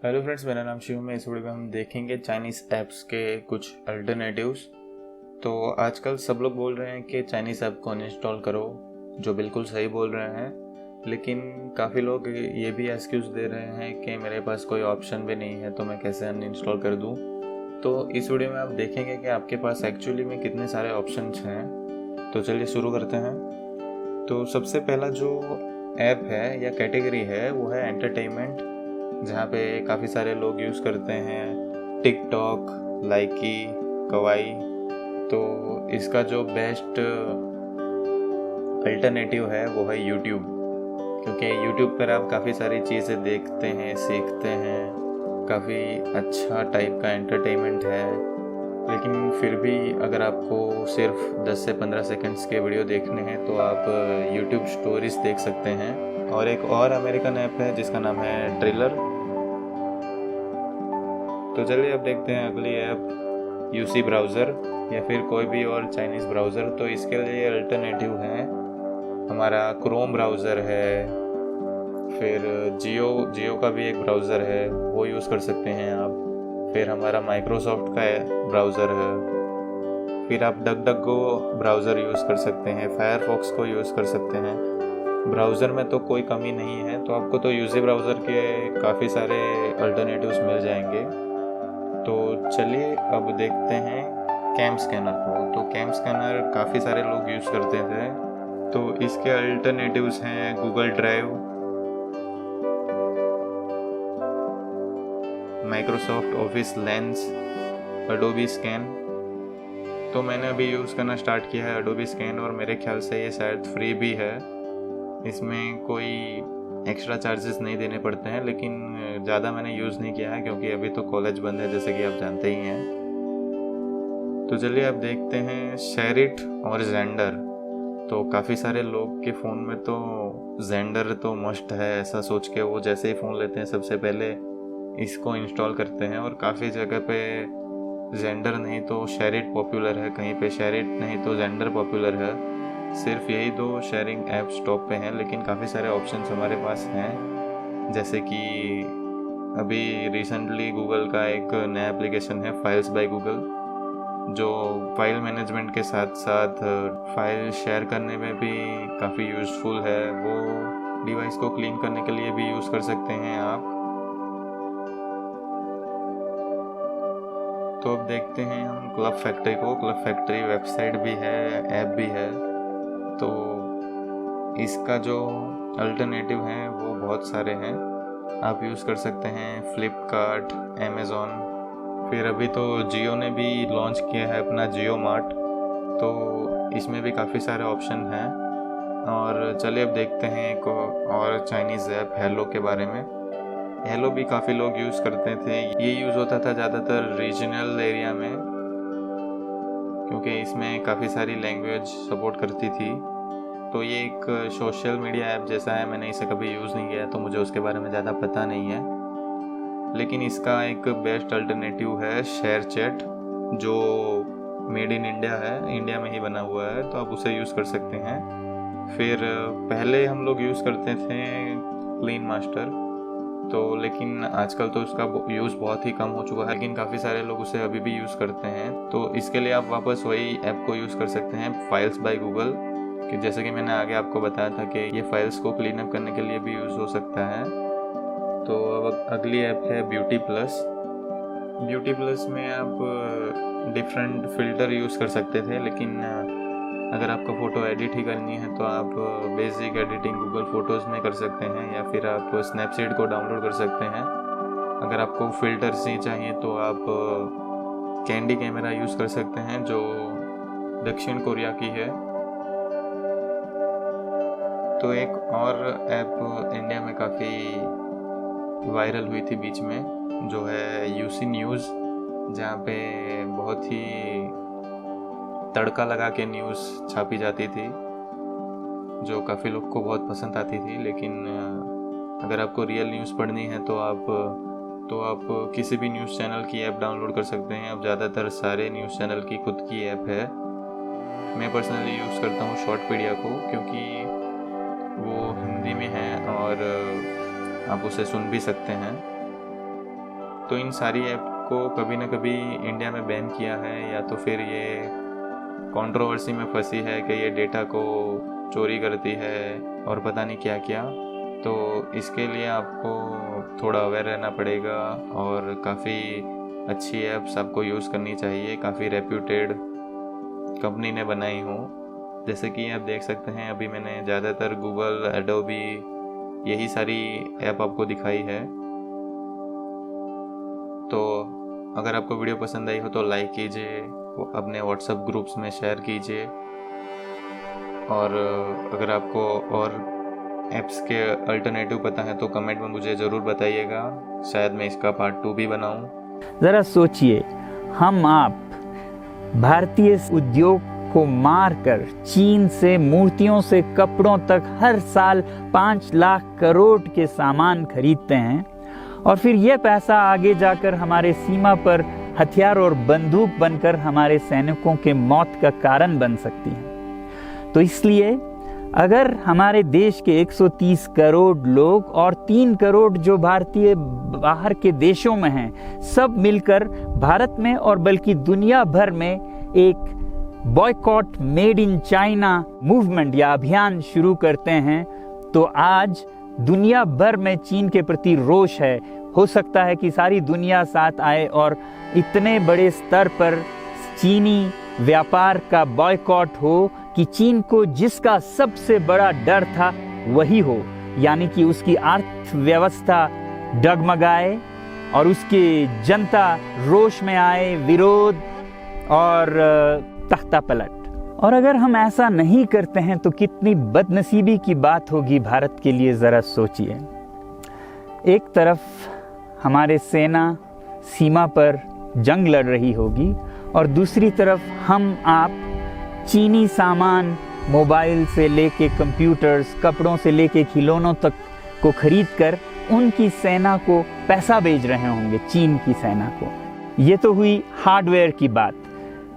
Hello friends, मेरा नाम शिव। में इस वीडियो में हम देखेंगे चाइनीज़ ऐप्स के कुछ अल्टरनेटिव्स। तो आजकल सब लोग बोल रहे हैं कि चाइनीज़ ऐप को अनइंस्टॉल करो, जो बिल्कुल सही बोल रहे हैं। लेकिन काफ़ी लोग ये भी एक्सक्यूज़ दे रहे हैं कि मेरे पास कोई ऑप्शन भी नहीं है तो मैं कैसे अनइंस्टॉल कर दूँ। तो इस वीडियो में आप देखेंगे कि आपके पास एक्चुअली में कितने सारे ऑप्शंस हैं। तो चलिए शुरू करते हैं। तो सबसे पहला जो ऐप है या कैटेगरी है वो है एंटरटेनमेंट, जहाँ पे काफ़ी सारे लोग यूज़ करते हैं टिकटॉक, लाइकी, कवाई। तो इसका जो बेस्ट अल्टरनेटिव है वो है यूट्यूब, क्योंकि यूट्यूब पर आप काफ़ी सारी चीज़ें देखते हैं, सीखते हैं, काफ़ी अच्छा टाइप का एंटरटेनमेंट है। लेकिन फिर भी अगर आपको सिर्फ 10 से 15 सेकंड्स के वीडियो देखने हैं तो आप यूट्यूब स्टोरीज देख सकते हैं। और एक और अमेरिकन ऐप है जिसका नाम है ट्रिलर। तो चलिए अब देखते हैं अगली ऐप, यूसी ब्राउज़र या फिर कोई भी और चाइनीज़ ब्राउज़र। तो इसके लिए अल्टरनेटिव है हमारा क्रोम ब्राउज़र है, फिर जियो का भी एक ब्राउज़र है, वो यूज़ कर सकते हैं आप। फिर हमारा माइक्रोसॉफ्ट का ब्राउज़र है, फिर आप डकडकगो ब्राउज़र यूज़ कर सकते हैं, फायरफॉक्स को यूज़ कर सकते हैं। ब्राउज़र में तो कोई कमी नहीं है, तो आपको तो यूसी ब्राउज़र के काफ़ी सारे अल्टरनेटिव्स मिल जाएंगे। तो चलिए अब देखते हैं कैम स्कैनर को। तो कैम स्कैनर काफ़ी सारे लोग यूज़ करते थे। तो इसके अल्टरनेटिव्स हैं Google drive, Microsoft office lens, Adobe scan. तो मैंने अभी यूज़ करना स्टार्ट किया है एडोबी स्कैन, और मेरे ख्याल से ये शायद फ्री भी है। इसमें कोई एक्स्ट्रा चार्जेस नहीं देने पड़ते हैं, लेकिन ज़्यादा मैंने यूज़ नहीं किया है क्योंकि अभी तो कॉलेज बंद है, जैसे कि आप जानते ही हैं। तो चलिए अब देखते हैं शेरिट और जेंडर। तो काफ़ी सारे लोग के फ़ोन में तो जेंडर तो मस्ट है, ऐसा सोच के वो जैसे ही फ़ोन लेते हैं सबसे पहले इसको इंस्टॉल करते हैं। और काफ़ी जगह पे जेंडर नहीं तो शेरिट पॉपुलर है, कहीं पे शेरिट नहीं तो जेंडर पॉपुलर है। सिर्फ यही दो शेयरिंग ऐप्स टॉप पे हैं, लेकिन काफ़ी सारे ऑप्शंस हमारे पास हैं। जैसे कि अभी रिसेंटली गूगल का एक नया एप्लीकेशन है फाइल्स बाय गूगल, जो फाइल मैनेजमेंट के साथ साथ फाइल शेयर करने में भी काफ़ी यूज़फुल है। वो डिवाइस को क्लीन करने के लिए भी यूज़ कर सकते हैं आप। तो अब देखते हैं हम क्लब फैक्ट्री को। क्लब फैक्ट्री वेबसाइट भी है, ऐप भी है। तो इसका जो अल्टरनेटिव हैं वो बहुत सारे हैं। आप यूज़ कर सकते हैं फ्लिपकार्ट, अमेज़ॉन। फिर अभी तो जियो ने भी लॉन्च किया है अपना जियो मार्ट, तो इसमें भी काफ़ी सारे ऑप्शन हैं। और चलिए अब देखते हैं एक और चाइनीज़ ऐप हेलो के बारे में। हेलो भी काफ़ी लोग यूज़ करते थे। ये यूज़ होता था ज़्यादातर रीजनल एरिया में, क्योंकि इसमें काफ़ी सारी लैंग्वेज सपोर्ट करती थी। तो ये एक सोशल मीडिया ऐप जैसा है, मैंने इसे कभी यूज़ नहीं किया तो मुझे उसके बारे में ज़्यादा पता नहीं है। लेकिन इसका एक बेस्ट अल्टरनेटिव है शेयर चैट, जो मेड इन इंडिया है, इंडिया में ही बना हुआ है, तो आप उसे यूज़ कर सकते हैं। फिर पहले हम लोग यूज़ करते थे क्लीन मास्टर, तो लेकिन आजकल तो उसका यूज़ बहुत ही कम हो चुका है, लेकिन काफ़ी सारे लोग उसे अभी भी यूज़ करते हैं। तो इसके लिए आप वापस वही ऐप को यूज़ कर सकते हैं, फाइल्स बाय गूगल, कि जैसे कि मैंने आगे आपको बताया था कि ये फाइल्स को क्लीन अप करने के लिए भी यूज़ हो सकता है। तो अब अगली ऐप है ब्यूटी प्लस। ब्यूटी प्लस में आप डिफरेंट फ़िल्टर यूज़ कर सकते थे, लेकिन अगर आपको फ़ोटो एडिट ही करनी है तो आप बेसिक एडिटिंग गूगल फ़ोटोज़ में कर सकते हैं, या फिर आप स्नैपसीड को डाउनलोड कर सकते हैं। अगर आपको फ़िल्टर्स ही चाहिए तो आप कैंडी कैमरा यूज़ कर सकते हैं, जो दक्षिण कोरिया की है। तो एक और ऐप इंडिया में काफ़ी वायरल हुई थी बीच में, जो है यूसी न्यूज़, जहाँ पे बहुत ही तड़का लगा के न्यूज़ छापी जाती थी, जो काफ़ी लोग को बहुत पसंद आती थी। लेकिन अगर आपको रियल न्यूज़ पढ़नी है तो आप किसी भी न्यूज़ चैनल की ऐप डाउनलोड कर सकते हैं। अब ज़्यादातर सारे न्यूज़ चैनल की खुद की ऐप है। मैं पर्सनली यूज़ करता हूँ शॉर्टपीडिया को, क्योंकि वो हिंदी में है और आप उसे सुन भी सकते हैं। तो इन सारी ऐप को कभी ना कभी इंडिया में बैन किया है, या तो फिर ये कंट्रोवर्सी में फंसी है कि ये डेटा को चोरी करती है और पता नहीं क्या क्या। तो इसके लिए आपको थोड़ा अवेयर रहना पड़ेगा और काफ़ी अच्छी ऐप्स आपको यूज़ करनी चाहिए, काफ़ी रेप्यूटेड कंपनी ने बनाई हो। जैसे कि आप देख सकते हैं, अभी मैंने ज़्यादातर गूगल, एडोबी, यही सारी ऐप आपको दिखाई है। तो अगर आपको वीडियो पसंद आई हो तो लाइक कीजिए, अपने व्हाट्सएप ग्रुप्स में शेयर कीजिए, और अगर आपको और ऐप्स के अल्टरनेटिव पता है तो कमेंट में मुझे ज़रूर बताइएगा, शायद मैं इसका पार्ट 2 भी बनाऊं। ज़रा सोचिए, हम आप भारतीय उद्योग को मारकर चीन से मूर्तियों से कपड़ों तक हर साल 5 लाख करोड़ के सामान खरीदते हैं, और फिर यह पैसा आगे जाकर हमारे सीमा पर हथियार और बंदूक बनकर हमारे सैनिकों के मौत का कारण बन सकती है। तो इसलिए अगर हमारे देश के 130 करोड़ लोग और 3 करोड़ जो भारतीय बाहर के देशों में हैं, सब मिलकर भारत में और बल्कि दुनिया भर में एक boycott made in China movement या अभियान शुरू करते हैं, तो आज दुनिया भर में चीन के प्रति रोष है। हो सकता है कि सारी दुनिया साथ आए और इतने बड़े स्तर पर चीनी व्यापार का बॉयकॉट हो कि चीन को जिसका सबसे बड़ा डर था वही हो, यानी कि उसकी अर्थव्यवस्था डगमगाए और उसकी जनता रोष में आए, विरोध और तख्ता पलट। और अगर हम ऐसा नहीं करते हैं तो कितनी बदनसीबी की बात होगी भारत के लिए, ज़रा सोचिए। एक तरफ हमारे सेना सीमा पर जंग लड़ रही होगी और दूसरी तरफ हम आप चीनी सामान, मोबाइल से लेके कंप्यूटर्स, कपड़ों से लेके खिलौनों तक को खरीदकर उनकी सेना को पैसा भेज रहे होंगे, चीन की सेना को। ये तो हुई हार्डवेयर की बात।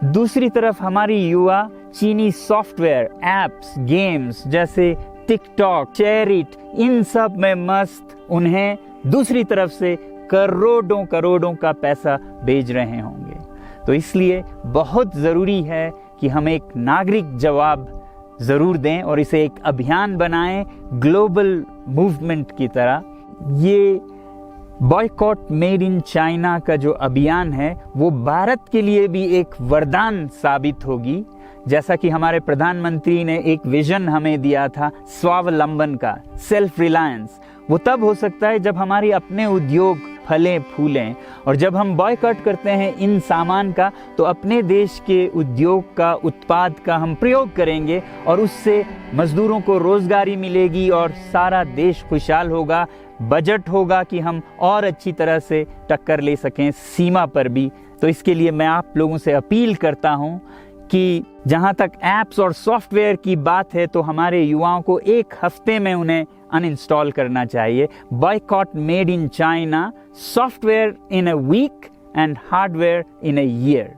दूसरी तरफ हमारी युवा चीनी सॉफ्टवेयर, एप्स, गेम्स जैसे टिकटॉक, चेरिट, इन सब में मस्त उन्हें दूसरी तरफ से करोड़ों करोड़ों का पैसा भेज रहे होंगे। तो इसलिए बहुत ज़रूरी है कि हम एक नागरिक जवाब ज़रूर दें और इसे एक अभियान बनाएं, ग्लोबल मूवमेंट की तरह। ये बॉयकॉट मेड इन चाइना का जो अभियान है वो भारत के लिए भी एक वरदान साबित होगी। जैसा कि हमारे प्रधानमंत्री ने एक विजन हमें दिया था स्वावलंबन का, सेल्फ रिलायंस, वो तब हो सकता है जब हमारे अपने उद्योग फलें फूलें। और जब हम बॉयकॉट करते हैं इन सामान का, तो अपने देश के उद्योग का, उत्पाद का हम प्रयोग करेंगे और उससे मजदूरों को रोजगारी मिलेगी और सारा देश खुशहाल होगा। बजट होगा कि हम और अच्छी तरह से टक्कर ले सकें सीमा पर भी। तो इसके लिए मैं आप लोगों से अपील करता हूं कि जहां तक ऐप्स और सॉफ्टवेयर की बात है तो हमारे युवाओं को 1 हफ्ते में उन्हें अनइंस्टॉल करना चाहिए। Boycott made in China, software in a week and hardware in a year.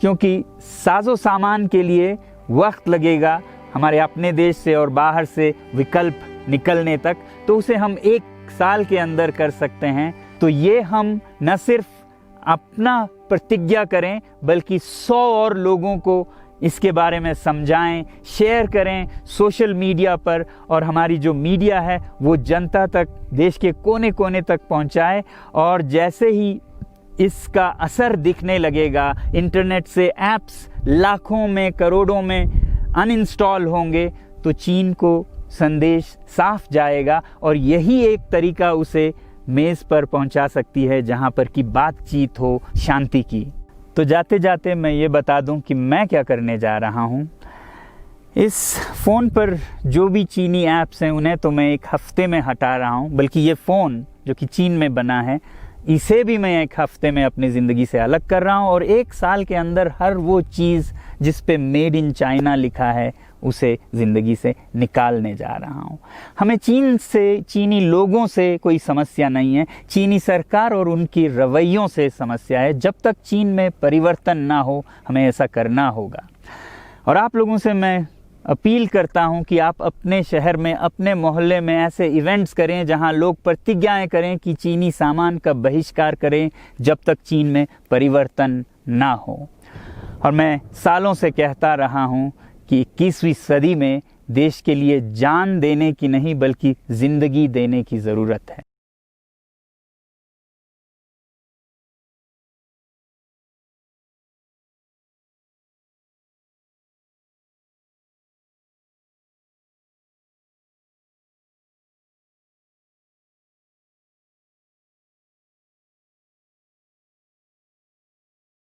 क्योंकि साजो सामान के लिए वक्त लगेगा हमारे अपने देश से और बाहर से विकल्प निकलने तक, तो उसे हम 1 साल के अंदर कर सकते हैं। तो ये हम न सिर्फ अपना प्रतिज्ञा करें बल्कि 100 और लोगों को इसके बारे में समझाएं, शेयर करें सोशल मीडिया पर, और हमारी जो मीडिया है वो जनता तक, देश के कोने कोने तक पहुंचाए। और जैसे ही इसका असर दिखने लगेगा, इंटरनेट से ऐप्स लाखों में, करोड़ों में अनइंस्टॉल होंगे, तो चीन को संदेश साफ जाएगा और यही एक तरीका उसे मेज़ पर पहुंचा सकती है जहां पर कि बातचीत हो शांति की। तो जाते जाते मैं ये बता दूं कि मैं क्या करने जा रहा हूं। इस फ़ोन पर जो भी चीनी ऐप्स हैं उन्हें तो मैं 1 हफ्ते में हटा रहा हूं, बल्कि ये फ़ोन जो कि चीन में बना है इसे भी मैं 1 हफ्ते में अपनी ज़िंदगी से अलग कर रहा हूं, और 1 साल के अंदर हर वो चीज़ जिस पे मेड इन चाइना लिखा है उसे ज़िंदगी से निकालने जा रहा हूं। हमें चीन से, चीनी लोगों से कोई समस्या नहीं है, चीनी सरकार और उनकी रवैयों से समस्या है। जब तक चीन में परिवर्तन ना हो हमें ऐसा करना होगा। और आप लोगों से मैं अपील करता हूं कि आप अपने शहर में, अपने मोहल्ले में ऐसे इवेंट्स करें जहां लोग प्रतिज्ञाएं करें कि चीनी सामान का बहिष्कार करें जब तक चीन में परिवर्तन ना हो। और मैं सालों से कहता रहा हूं कि 21वीं सदी में देश के लिए जान देने की नहीं बल्कि जिंदगी देने की ज़रूरत है।